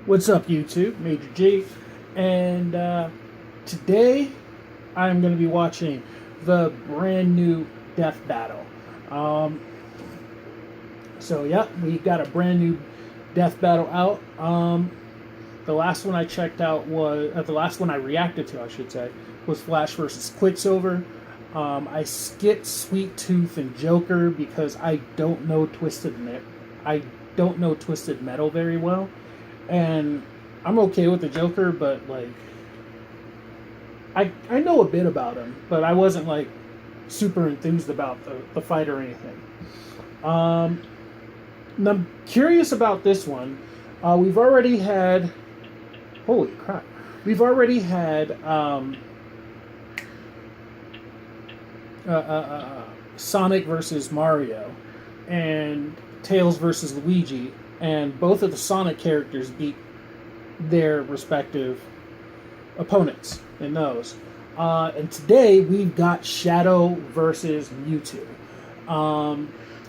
What's up, YouTube? Major G, and today I'm going to be watching the brand new Death Battle. Um, yeah, we got a brand new Death Battle out. The last one I checked out was the last one I reacted to, I should say, was Flash versus Quicksilver. I skipped Sweet Tooth and Joker because I don't know Twisted Metal very well. And I'm okay with the Joker, but like I know a bit about him, but I wasn't like super enthused about the fight or anything. And I'm curious about this one. We've already had holy crap. We've already had Sonic versus Mario and Tails versus Luigi, and both of the Sonic characters beat their respective opponents in those. And today we've got Shadow versus Mewtwo.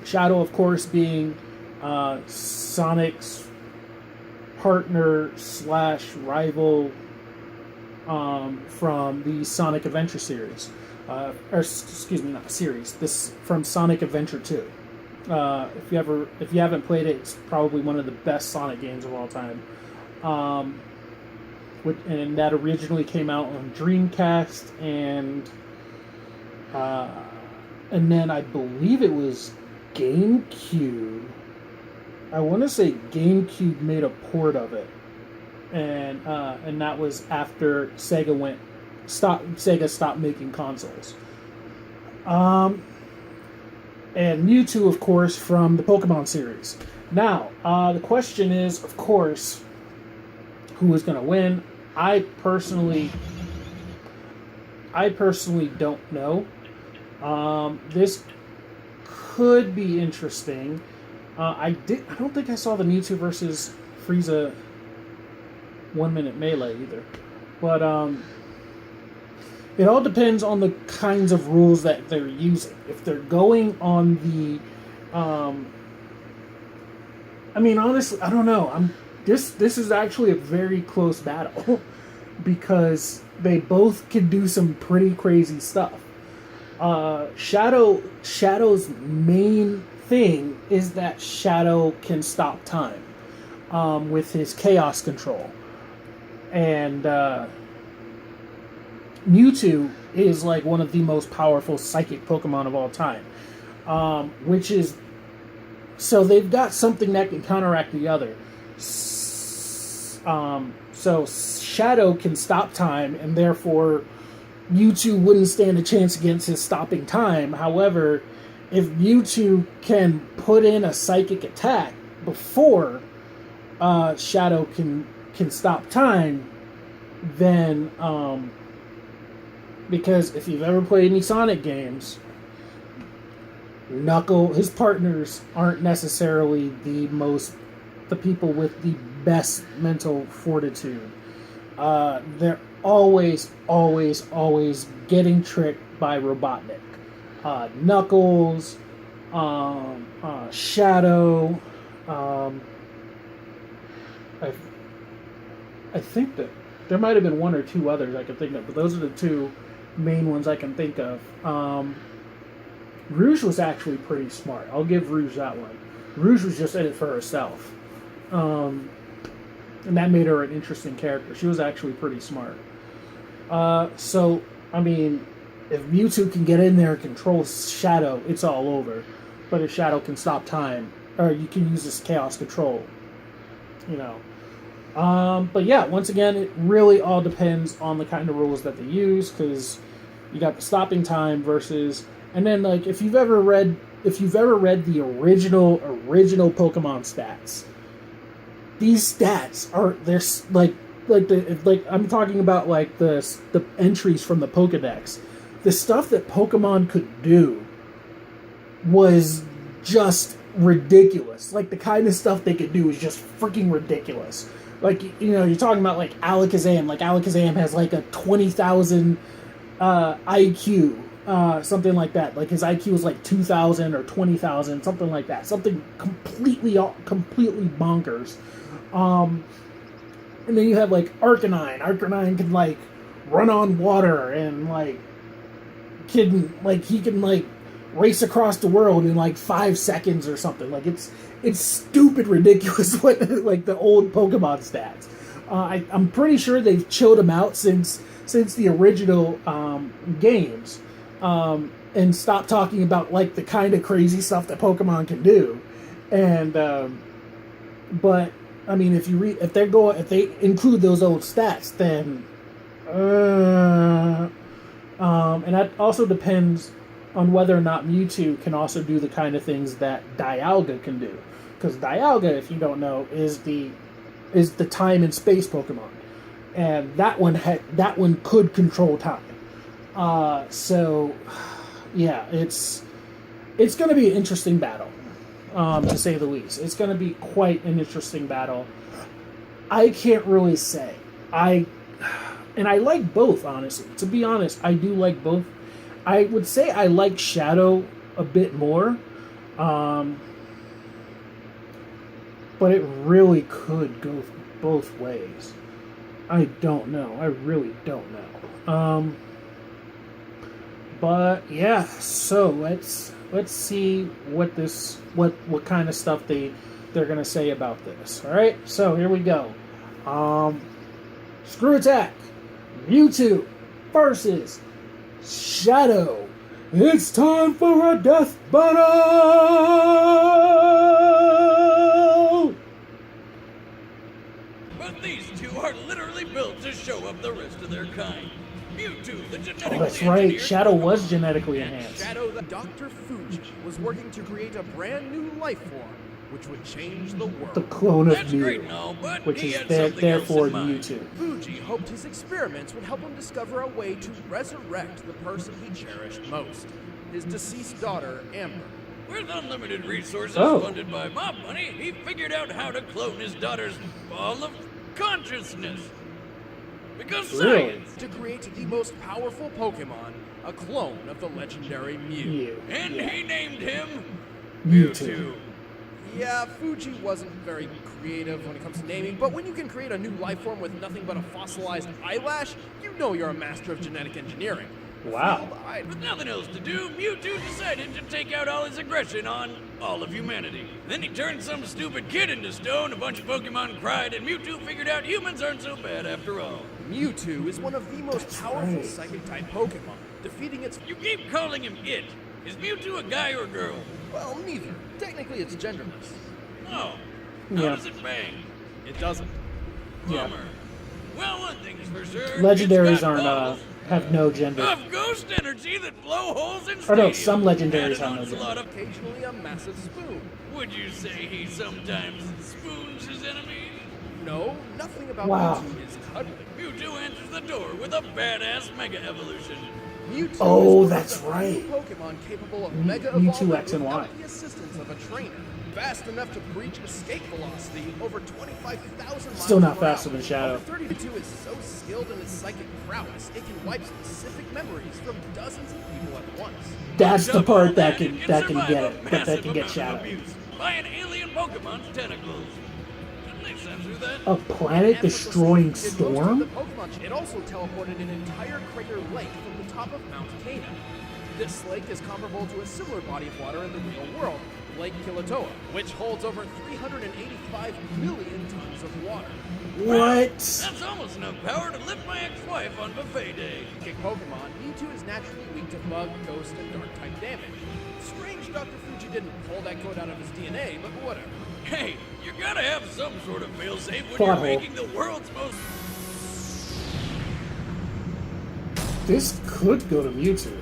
Shadow, of course, being Sonic's partner slash rival from the Sonic Adventure series. Or excuse me, not series. This from Sonic Adventure 2. If you haven't played it, it's probably one of the best Sonic games of all time. And that originally came out on Dreamcast, and then I believe it was GameCube. I want to say GameCube made a port of it, and that was after Sega stopped making consoles. And Mewtwo, of course, from the Pokemon series. Now, the question is, of course, who is going to win? I personally don't know. This could be interesting. I don't think I saw the Mewtwo versus Frieza 1 minute melee either, but it all depends on the kinds of rules that they're using. If they're going on the, I mean, honestly, I don't know. This is actually a very close battle because they both can do some pretty crazy stuff. Shadow's main thing is that Shadow can stop time with his chaos control, and Mewtwo is like one of the most powerful psychic Pokemon of all time, which is so they've got something that can counteract the other. So Shadow can stop time, and therefore Mewtwo wouldn't stand a chance against his stopping time. However, if Mewtwo can put in a psychic attack before Shadow can stop time, then because if you've ever played any Sonic games, his partners aren't necessarily the people with the best mental fortitude. They're always getting tricked by Robotnik. Knuckles, Shadow, I think that there might have been one or two others I could think of, but those are the two main ones I can think of. Rouge was actually pretty smart. I'll give Rouge that one. Rouge was just in it for herself. And that made her an interesting character. She was actually pretty smart. So, I mean, if Mewtwo can get in there and control Shadow, it's all over. But if Shadow can stop time, or you can use this chaos control, you know. But yeah, once again, it really all depends on the kind of rules that they use, because you got the stopping time versus, and then like if you've ever read the original Pokemon stats, these stats are I'm talking about like the entries from the Pokedex. The stuff that Pokemon could do was just ridiculous. Like the kind of stuff they could do is just freaking ridiculous. Like, you know, you're talking about like Alakazam. Like Alakazam has like a 20,000 IQ, something like that. Like his IQ is like 2,000 or 20,000, something like that. Something completely bonkers. And then you have like Arcanine. Arcanine can like run on water and like he can like race across the world in like 5 seconds or something. Like it's stupid ridiculous what like the old Pokemon stats. I'm pretty sure they've chilled them out since the original games, and stopped talking about like the kind of crazy stuff that Pokemon can do. And but I mean, if they include those old stats, then and that also depends on whether or not Mewtwo can also do the kind of things that Dialga can do. Because Dialga, if you don't know, is the time and space Pokemon, and that one could control time. So yeah, it's going to be an interesting battle, to say the least. It's going to be quite an interesting battle. I can't really say. And I like both, honestly. To be honest, I do like both. I would say I like Shadow a bit more. But it really could go both ways. I don't know. I really don't know. But yeah, so let's see what kind of stuff they're gonna say about this. All right, so here we go. Screwattack, Mewtwo versus Shadow. It's time for a death battle! But these two are literally built to show up the rest of their kind. Mewtwo, the genetically that's right. Shadow was genetically enhanced. Shadow, Dr. Fuji was working to create a brand new life form, which would change the world. The clone of That's Mew, great and all, but which he is had something else therefore in mind. Mewtwo. Fuji hoped his experiments would help him discover a way to resurrect the person he cherished most, his deceased daughter, Amber. With unlimited resources Oh. funded by mob money, he figured out how to clone his daughter's ball of consciousness. Because Really? science! To create the most powerful Pokemon, a clone of the legendary Mew. Mew. And Yeah. he named him Mewtwo. Yeah, Fuji wasn't very creative when it comes to naming, but when you can create a new life form with nothing but a fossilized eyelash, you know you're a master of genetic engineering. Wow. Field-eyed. With nothing else to do, Mewtwo decided to take out all his aggression on all of humanity. Then he turned some stupid kid into stone, a bunch of Pokemon cried, and Mewtwo figured out humans aren't so bad after all. Mewtwo is one of the most powerful right. psychic-type Pokemon, defeating its... You keep calling him it. Is Mewtwo a guy or a girl? Well, neither. Technically, it's genderless. Oh. Yeah. How does it bang? It doesn't. Yeah. Bummer. Well, one thing's for sure. Legendaries it's got aren't balls have no gender. of ghost energy that blow holes in Or no, stadiums. some legendaries And have no an onslaught gender. of- Occasionally a massive spoon. Would you say he sometimes spoons his enemies? No, nothing about Wow. Mewtwo is cuddly. Mewtwo enters the door with a badass mega evolution. Mewtwo Oh, is one that's of the right. few Pokemon capable of Me- mega Mewtwo evolving X and Y. without the assistance of a trainer. Fast enough to breach escape velocity over 25,000 miles Still not per faster hour. than Shadow. 32 is so skilled in its psychic prowess, it can wipe specific memories from dozens of people at once. That's the part that Double can survive get a it. That massive can get amount of Shadow. abuse by an alien Pokemon's tentacles. Didn't they censor that? A planet destroying Effortlessly did most of storm? the Pokemon. It also teleported an entire crater lake from the top of Mount Cana. This lake is comparable to a similar body of water in the real world, Lake Kilauea, which holds over 385 million tons of water. What? That's almost enough power to lift my ex-wife on buffet day. Kick Pokemon, Mewtwo is naturally weak to bug, ghost, and dark type damage. Strange Dr. Fuji didn't pull that code out of his DNA, but whatever. Hey, you gotta have some sort of failsafe when Plot you're hole. making the world's most... This could go to Mewtwo.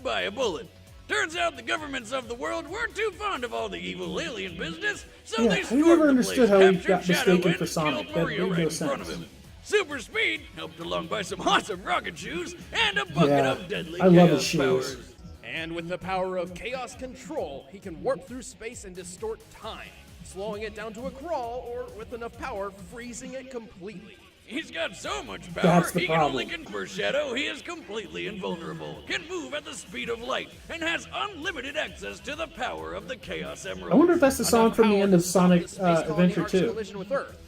by a bullet. Turns out the governments of the world weren't too fond of all the evil alien business, so Yeah, they I stormed never the understood place, how he captured got Shadow, mistaken and for Sonic. killed That Mario made no right in front of sense. him. Super speed, helped along by some awesome rocket shoes, and a bucket Yeah, of deadly I love chaos his shoes. powers. And with the power of chaos control, he can warp through space and distort time, slowing it down to a crawl, or with enough power, freezing it completely. He's got so much power, That's the he problem. can only convert Shadow. He is completely invulnerable, can move at the speed of light, and has unlimited access to the power of the Chaos Emerald. I wonder if that's the song Enough from the power end to of stop Sonic the space colony Adventure Arc's 2. collision with Earth.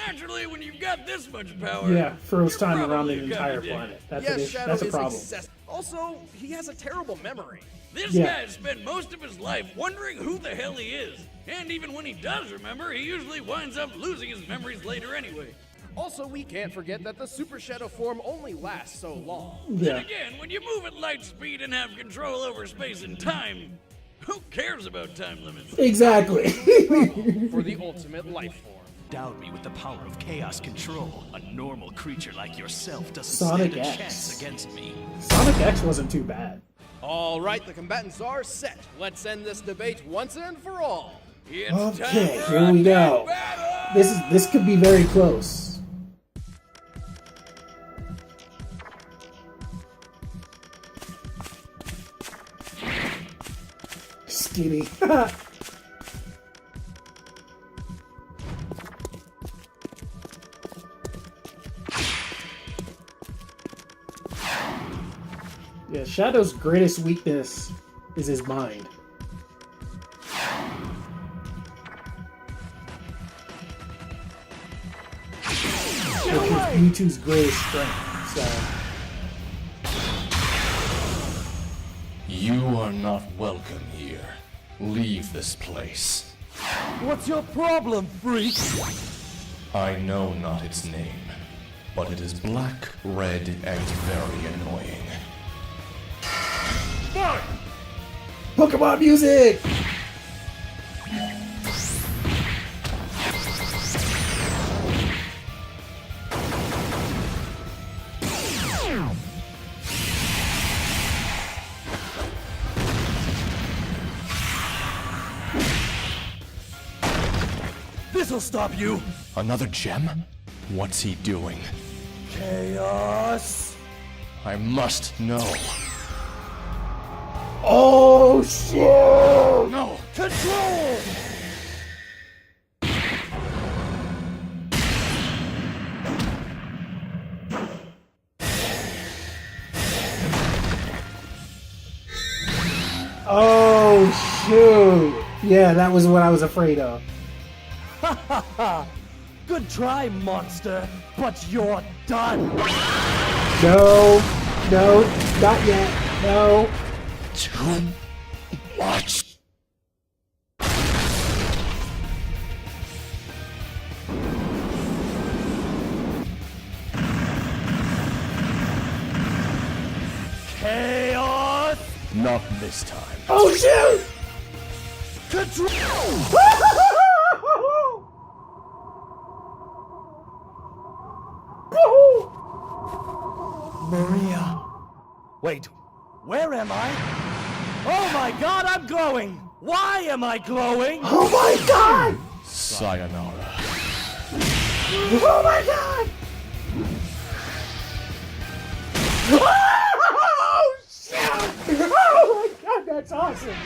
Naturally, when you've got this much power, Yeah, froze you're time around probably the a entire copy dick. planet. That's Yes, an issue. Shadow That's a is problem. Also, he has a terrible memory. This Yeah. guy spent most of his life wondering who the hell he is. And even when he does remember, he usually winds up losing his memories later anyway. Also, we can't forget that the Super Shadow form only lasts so long. Yeah. And again, when you move at light speed and have control over space and time, who cares about time limits? Exactly. For the ultimate life form. Endowed me with the power of chaos control. A normal creature like yourself doesn't Sonic stand a X. chance against me. Sonic X wasn't too bad. All right, the combatants are set. Let's end this debate once and for all. It's Okay, time for here we a go. battle! This could be very close. Skinny. Yeah, Shadow's greatest weakness is his mind. Which is Mewtwo's greatest strength, so... You are not welcome here. Leave this place. What's your problem, freak? I know not its name, but it is black, red, and very annoying. Pokemon music! This'll stop you! Another gem? What's he doing? Chaos! I must know. Oh shit! No! Control! Oh shoot! Yeah, that was what I was afraid of. Good try, monster, but you're done! No, no, not yet. No. Too much. Chaos! Not this time. Oh shoot! Control! Maria. Wait, where am I? Oh my god, I'm glowing! Why am I glowing? Oh my god! Sayonara. Oh my god! Oh shit! Oh my god, that's awesome!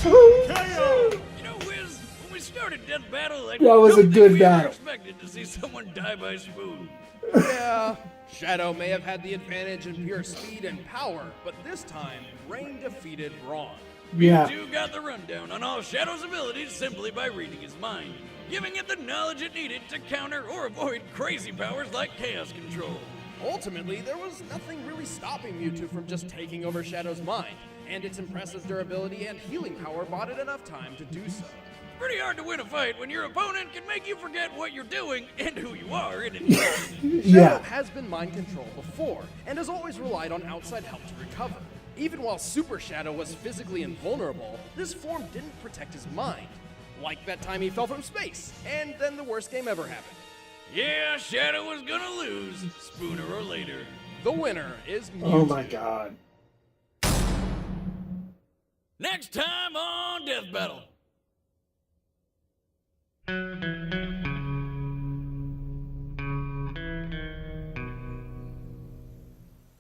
You know, Wiz, when we started Death Battle, like, That was a don't think good we ever battle. expected to see someone die by spoon. Yeah, Shadow may have had the advantage in pure speed and power, but this time, Rain defeated Brawn. Yeah. Mewtwo got the rundown on all Shadow's abilities simply by reading his mind, giving it the knowledge it needed to counter or avoid crazy powers like Chaos Control. Ultimately, there was nothing really stopping Mewtwo from just taking over Shadow's mind, and its impressive durability and healing power bought it enough time to do so. Pretty hard to win a fight when your opponent can make you forget what you're doing and who you are in an instant. Shadow Yeah. has been mind controlled before, and has always relied on outside help to recover. Even while Super Shadow was physically invulnerable, this form didn't protect his mind. Like that time he fell from space, and then the worst game ever happened. Yeah, Shadow was gonna lose, sooner or later. The winner is Mewtwo. Oh my god. Next time on Death Battle.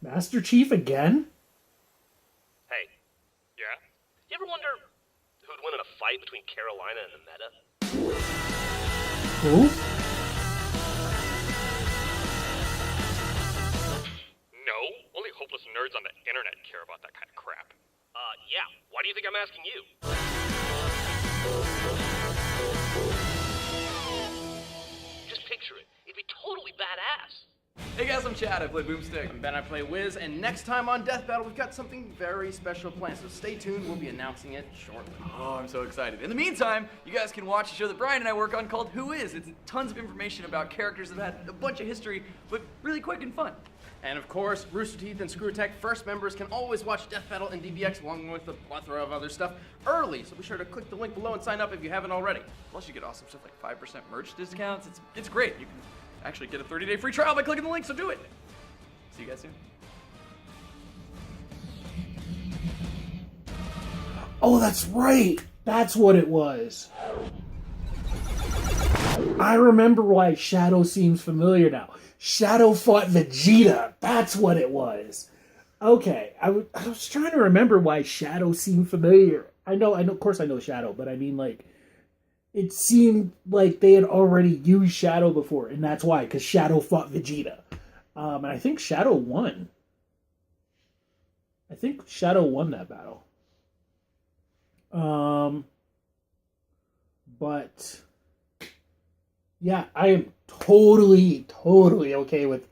Master Chief again? Hey, yeah? You ever wonder who'd win in a fight between Carolina and the Meta? Who? No, only hopeless nerds on the internet care about that kind of crap. Yeah, why do you think I'm asking you? I'm Chad. I play Boomstick. And Ben, I play Wiz, and next time on Death Battle, we've got something very special planned, so stay tuned. We'll be announcing it shortly. Oh, I'm so excited. In the meantime, you guys can watch a show that Brian and I work on called Who Is? It's tons of information about characters that have had a bunch of history, but really quick and fun. And of course, Rooster Teeth and Screwattack First members can always watch Death Battle and DBX along with a plethora of other stuff early, so be sure to click the link below and sign up if you haven't already. Plus, you get awesome stuff like 5% merch discounts. It's great. You can actually get a 30-day free trial by clicking the link, so do it. See you guys soon. Oh, that's right. That's what it was. I remember why Shadow seems familiar now. Shadow fought Vegeta. That's what it was. Okay, I was trying to remember why Shadow seemed familiar. I know, of course I know Shadow, but I mean, like, it seemed like they had already used Shadow before, and that's why, because Shadow fought Vegeta. And I think Shadow won. I think Shadow won that battle. But yeah, I am totally okay with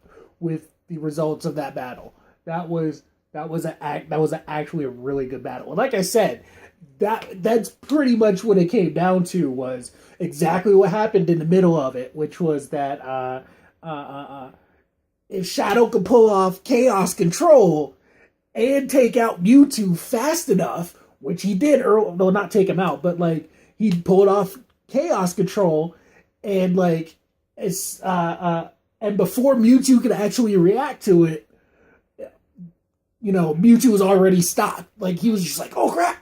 the results of that battle. That was actually a really good battle. And like I said, that's pretty much what it came down to, was exactly what happened in the middle of it, which was that if Shadow could pull off Chaos Control and take out Mewtwo fast enough, which he did, well, not take him out, but like he pulled off Chaos Control, and like it's and before Mewtwo could actually react to it, you know, Mewtwo was already stopped. Like he was just like, oh crap.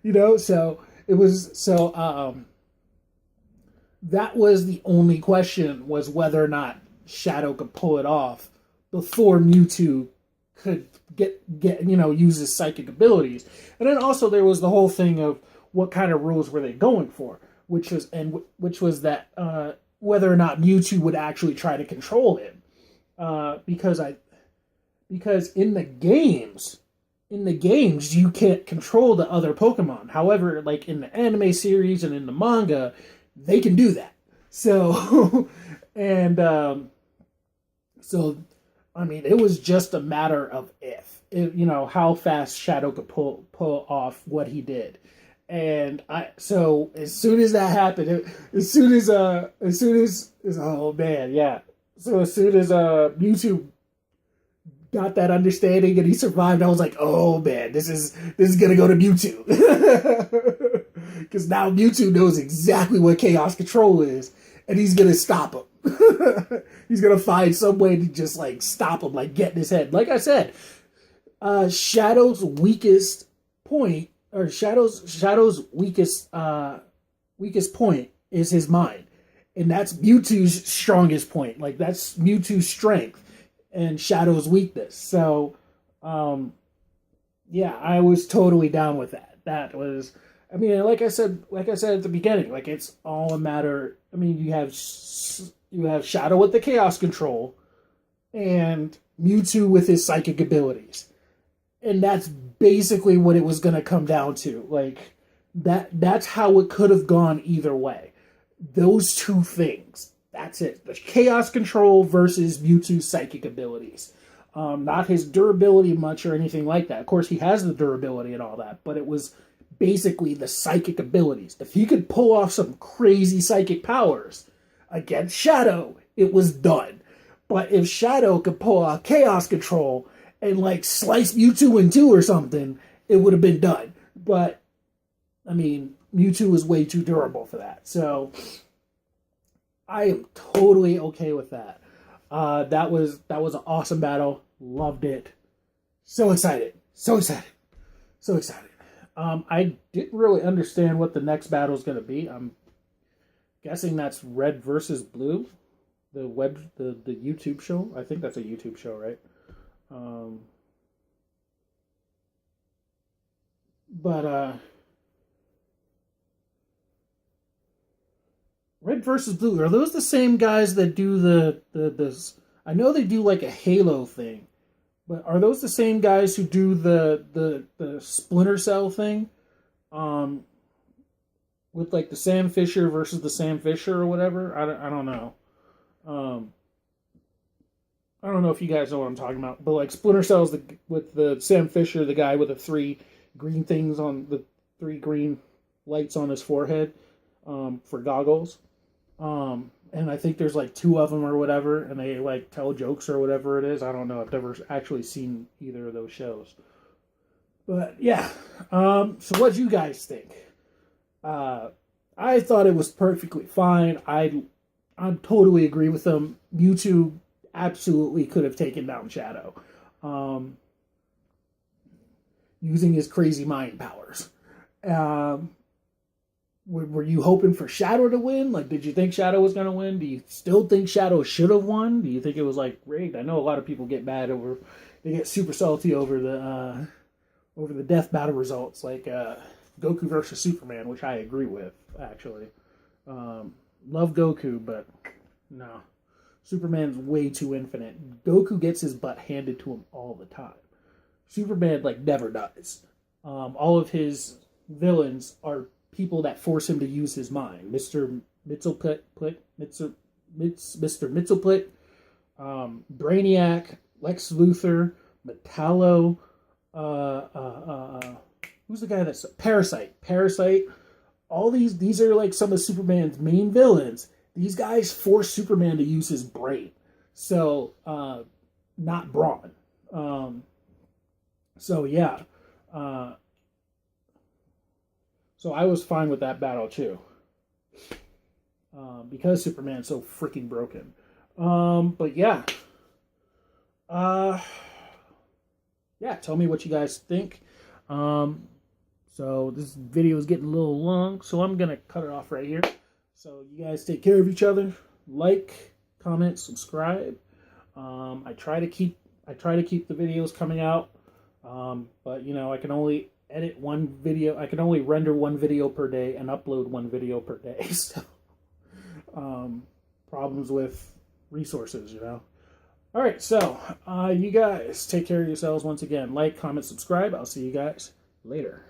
You know, so it was that was the only question, was whether or not Shadow could pull it off before Mewtwo could get use his psychic abilities. And then also there was the whole thing of what kind of rules were they going for, which was that whether or not Mewtwo would actually try to control him, because in the games you can't control the other Pokemon. However, like in the anime series and in the manga, they can do that. So and so I mean, it was just a matter of how fast Shadow could pull off what he did. And so as soon as that happened, as soon as oh man, yeah. So as soon as Mewtwo got that understanding and he survived, I was like, oh man, this is gonna go to Mewtwo. Because now Mewtwo knows exactly what Chaos Control is, and he's gonna stop him. He's gonna find some way to just like stop him, like get in his head. Like I said, Shadow's weakest point, or Shadow's weakest point is his mind, and that's Mewtwo's strongest point. Like that's Mewtwo's strength and Shadow's weakness. So, yeah, I was totally down with that. That was, I mean, like I said at the beginning, like it's all a matter. I mean, you have Shadow with the Chaos Control, and Mewtwo with his psychic abilities, and that's basically what it was going to come down to. Like that's how it could have gone either way. Those two things. That's it. The Chaos Control versus Mewtwo's psychic abilities. Not his durability much or anything like that. Of course, he has the durability and all that, but it was basically the psychic abilities. If he could pull off some crazy psychic powers against Shadow, it was done. But if Shadow could pull off Chaos Control and like slice Mewtwo in two or something, it would have been done. But, I mean, Mewtwo was way too durable for that. So I am totally okay with that. That was an awesome battle. Loved it. So excited. I didn't really understand what the next battle is going to be. I'm guessing that's Red versus Blue, the YouTube show. I think that's a YouTube show, right? Red versus Blue, are those the same guys that do the I know they do like a Halo thing, but are those the same guys who do the Splinter Cell thing? With like the Sam Fisher versus the Sam Fisher or whatever? I don't know. I don't know if you guys know what I'm talking about, but like Splinter Cell's with the Sam Fisher, the guy with the 3 green things on the 3 green lights on his forehead for goggles. And I think there's like 2 of them or whatever, and they like tell jokes or whatever it is. I don't know. I've never actually seen either of those shows. But yeah. So what do you guys think? I thought it was perfectly fine. I totally agree with them. Mewtwo absolutely could have taken down Shadow. Using his crazy mind powers. Were you hoping for Shadow to win? Like, did you think Shadow was going to win? Do you still think Shadow should have won? Do you think it was, like, rigged? I know a lot of people get mad over... They get super salty over the death battle results, like Goku versus Superman, which I agree with, actually. Love Goku, but no. Superman's way too infinite. Goku gets his butt handed to him all the time. Superman, like, never does. All of his villains are people that force him to use his mind. Mr. Mxyzptlk, Brainiac, Lex Luthor, Metallo, who's the guy that's... Parasite. All these are like some of Superman's main villains. These guys force Superman to use his brain. So, not brawn. So, yeah. So I was fine with that battle, too. Because Superman's so freaking broken. But yeah. Yeah, tell me what you guys think. So this video is getting a little long, so I'm going to cut it off right here. So you guys take care of each other. Like, comment, subscribe. I try to keep the videos coming out. But, you know, I can only edit one video. I can only render one video per day and upload one video per day. So, problems with resources, you know. All right, so you guys take care of yourselves once again. Like, comment, subscribe. I'll see you guys later.